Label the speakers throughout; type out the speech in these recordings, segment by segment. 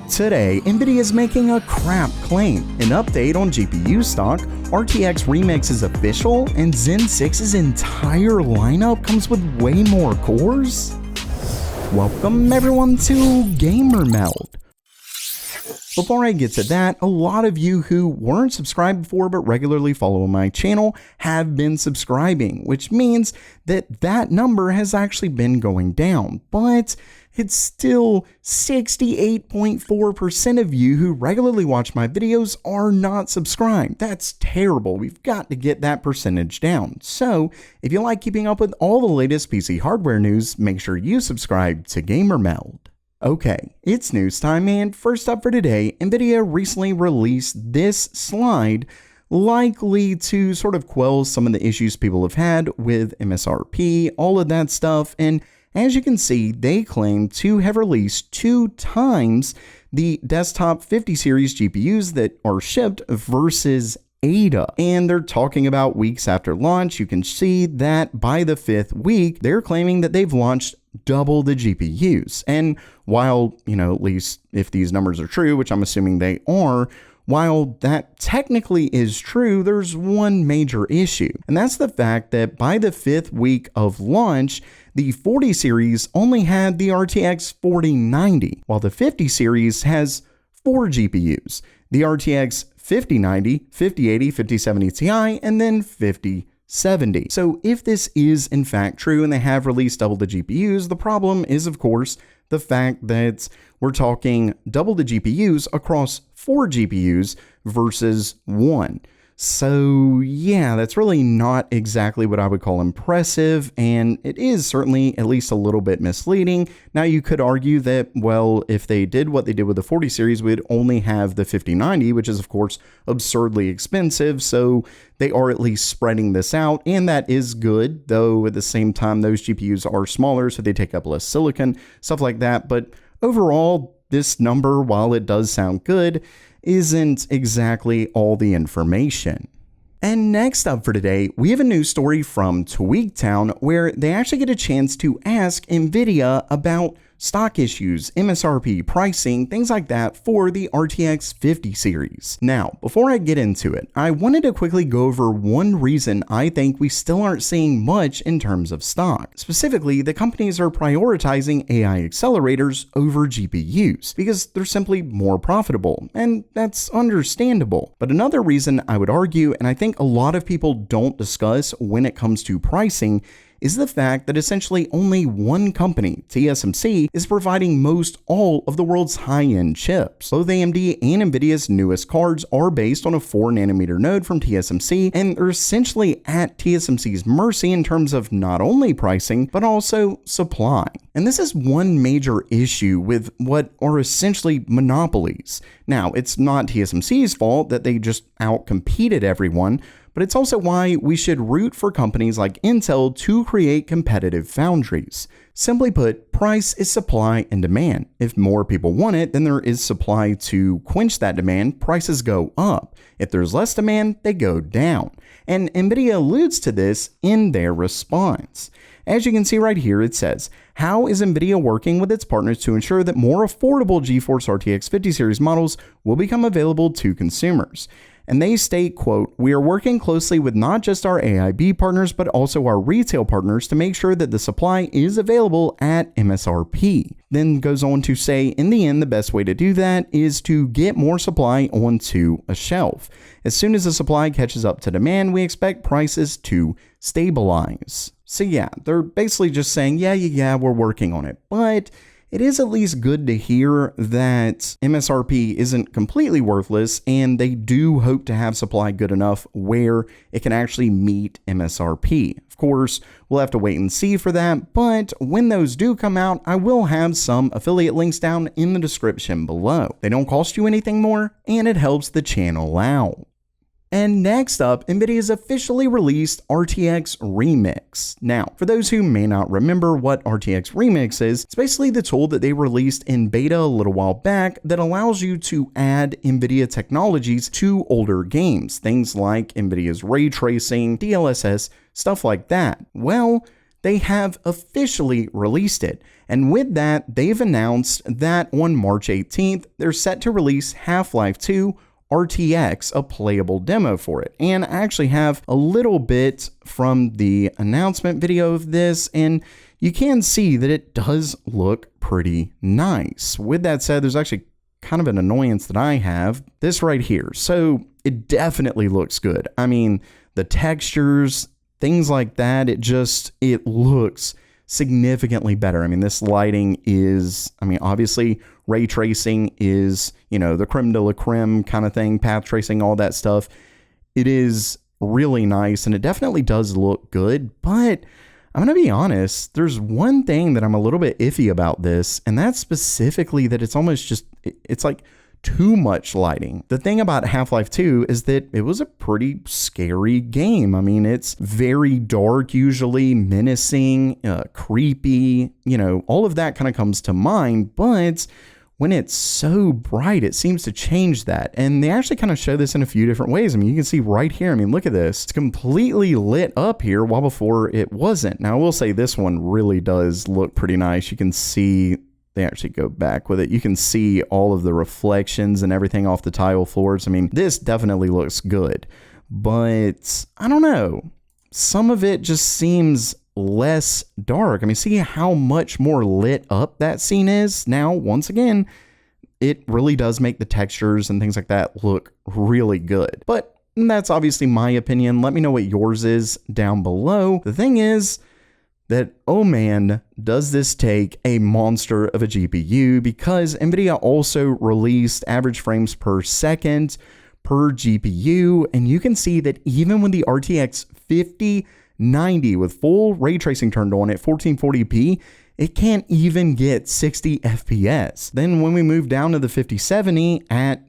Speaker 1: Today, Nvidia is making a crap claim. An update on GPU stock, RTX Remix is official, and Zen 6's entire lineup comes with way more cores? Welcome everyone to Gamer Meld. Before I get to that, a lot of you who weren't subscribed before but regularly follow my channel have been subscribing, which means that that number has actually been going down, but it's still 68.4% of you who regularly watch my videos are not subscribed. That's terrible. We've got to get that percentage down. So if you like keeping up with all the latest PC hardware news, make sure you subscribe to Gamer Meld. Okay, it's news time, and first up for today, Nvidia recently released this slide, likely to sort of quell some of the issues people have had with MSRP, all of that stuff, and as you can see, they claim to have released 2 times the desktop 50 series GPUs that are shipped versus Ada, and they're talking about weeks after launch. You can see that by the 5th week, they're claiming that they've launched double the GPUs. And while, at least if these numbers are true, which I'm assuming they are, while that technically is true, there's one major issue, and that's the fact that by the 5th week of launch, the 40 series only had the RTX 4090, while the 50 series has 4 GPUs, the RTX 5090, 5080, 5070 Ti, and then 5070. So if this is in fact true and they have released double the GPUs, the problem is of course the fact that we're talking double the GPUs across 4 GPUs versus 1. So yeah, that's really not exactly what I would call impressive, and it is certainly at least a little bit misleading. Now you could argue that, well, if they did what they did with the 40 series, we'd only have the 5090, which is of course absurdly expensive, so they are at least spreading this out, and that is good, though at the same time those GPUs are smaller, so they take up less silicon, stuff like that. But overall, this number, while it does sound good, isn't exactly all the information. And next up for today, we have a news story from Tweaktown where they actually get a chance to ask Nvidia about stock issues, MSRP, pricing, things like that for the RTX 50 series. Now, before I get into it, I wanted to quickly go over one reason I think we still aren't seeing much in terms of stock. Specifically, the companies are prioritizing AI accelerators over GPUs because they're simply more profitable, and that's understandable. But another reason I would argue, and I think a lot of people don't discuss when it comes to pricing, is the fact that essentially only one company, TSMC, is providing most all of the world's high-end chips. Both AMD and Nvidia's newest cards are based on a 4nm node from TSMC, and they're essentially at TSMC's mercy in terms of not only pricing, but also supply. And this is one major issue with what are essentially monopolies. Now, it's not TSMC's fault that they just outcompeted everyone, but it's also why we should root for companies like Intel to create competitive foundries. Simply put, price is supply and demand. If more people want it, then there is supply to quench that demand, prices go up. If there's less demand, they go down. And Nvidia alludes to this in their response. As you can see right here, it says, how is Nvidia working with its partners to ensure that more affordable GeForce RTX 50 series models will become available to consumers? And they state, quote, we are working closely with not just our AIB partners, but also our retail partners to make sure that the supply is available at MSRP. Then goes on to say, in the end, the best way to do that is to get more supply onto a shelf. As soon as the supply catches up to demand, we expect prices to stabilize. So yeah, they're basically just saying, yeah, we're working on it. But it is at least good to hear that MSRP isn't completely worthless, and they do hope to have supply good enough where it can actually meet MSRP. Of course, we'll have to wait and see for that, but when those do come out, I will have some affiliate links down in the description below. They don't cost you anything more, and it helps the channel out. And next up, Nvidia's officially released RTX Remix. Now, for those who may not remember what RTX Remix is, it's basically the tool that they released in beta a little while back that allows you to add Nvidia technologies to older games, things like Nvidia's ray tracing, DLSS, stuff like that. Well, they have officially released it. And with that, they've announced that on March 18th, they're set to release Half-Life 2 RTX, a playable demo for it. And I actually have a little bit from the announcement video of this, and you can see that it does look pretty nice. With that said, there's actually kind of an annoyance that I have, this right here. So it definitely looks good. I mean, the textures, things like that, it looks significantly better. I mean, this lighting is, obviously ray tracing is, the creme de la creme kind of thing, path tracing, all that stuff. It is really nice and it definitely does look good, but I'm going to be honest, there's one thing that I'm a little bit iffy about this, and that's specifically that it's almost just, it's like too much lighting. The thing about Half-Life 2 is that it was a pretty scary game. I mean, it's very dark, usually menacing, creepy, all of that kind of comes to mind, but when it's so bright, it seems to change that. And they actually kind of show this in a few different ways. I mean, you can see right here, look at this. It's completely lit up here while before it wasn't. Now, I will say this one really does look pretty nice. You can see, they actually go back with it. You can see all of the reflections and everything off the tile floors. I mean, this definitely looks good, but I don't know. Some of it just seems less dark. I mean, see how much more lit up that scene is. Now, once again, it really does make the textures and things like that look really good. But that's obviously my opinion. Let me know what yours is down below. The thing is that, oh man, does this take a monster of a GPU, because Nvidia also released average frames per second per GPU, and you can see that even when the RTX 5090 with full ray tracing turned on at 1440p, it can't even get 60 FPS. Then when we move down to the 5070 at,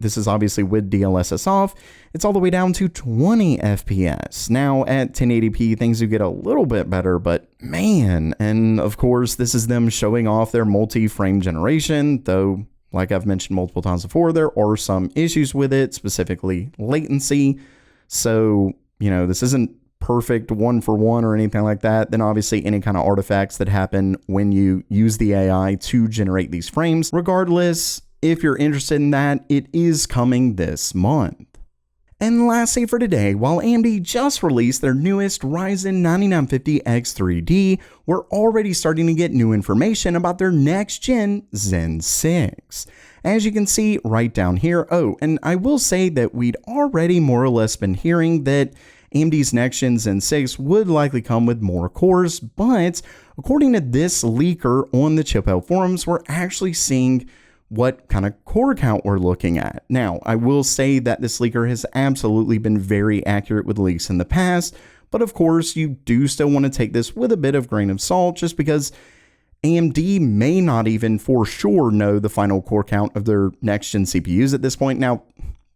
Speaker 1: this is obviously with DLSS off, it's all the way down to 20 FPS. Now at 1080p, things do get a little bit better, but man, and of course, this is them showing off their multi-frame generation, though, like I've mentioned multiple times before, there are some issues with it, specifically latency. So, this isn't perfect one for one or anything like that. Then obviously any kind of artifacts that happen when you use the AI to generate these frames. Regardless, if you're interested in that, it is coming this month. And lastly for today, while AMD just released their newest Ryzen 9950X3D, we're already starting to get new information about their next gen Zen 6. As you can see right down here, and I will say that we'd already more or less been hearing that AMD's next gen Zen 6 would likely come with more cores, but according to this leaker on the ChipHell forums, we're actually seeing what kind of core count we're looking at. Now, I will say that this leaker has absolutely been very accurate with leaks in the past, but of course, you do still want to take this with a bit of grain of salt, just because AMD may not even for sure know the final core count of their next gen CPUs at this point. Now,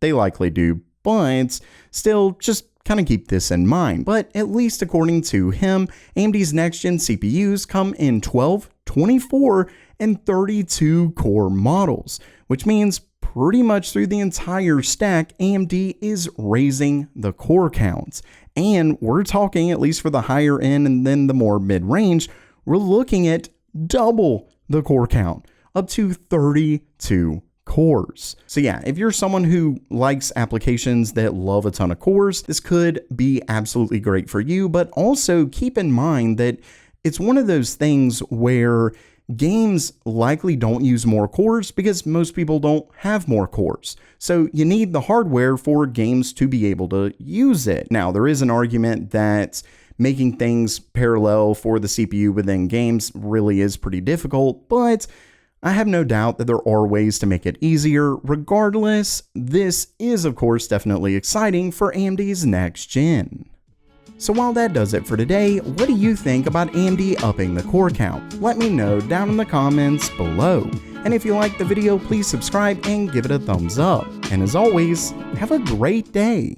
Speaker 1: they likely do, but still, just kind of keep this in mind. But at least according to him, AMD's next gen CPUs come in 12, 24, and 32 core models, which means pretty much through the entire stack, AMD is raising the core counts. And we're talking, at least for the higher end and then the more mid-range, we're looking at double the core count, up to 32 cores. So yeah, if you're someone who likes applications that love a ton of cores, this could be absolutely great for you, but also keep in mind that it's one of those things where games likely don't use more cores because most people don't have more cores. So you need the hardware for games to be able to use it. Now, there is an argument that making things parallel for the CPU within games really is pretty difficult, but I have no doubt that there are ways to make it easier. Regardless, this is of course definitely exciting for AMD's next gen. So while that does it for today, what do you think about AMD upping the core count? Let me know down in the comments below. And if you liked the video, please subscribe and give it a thumbs up. And as always, have a great day.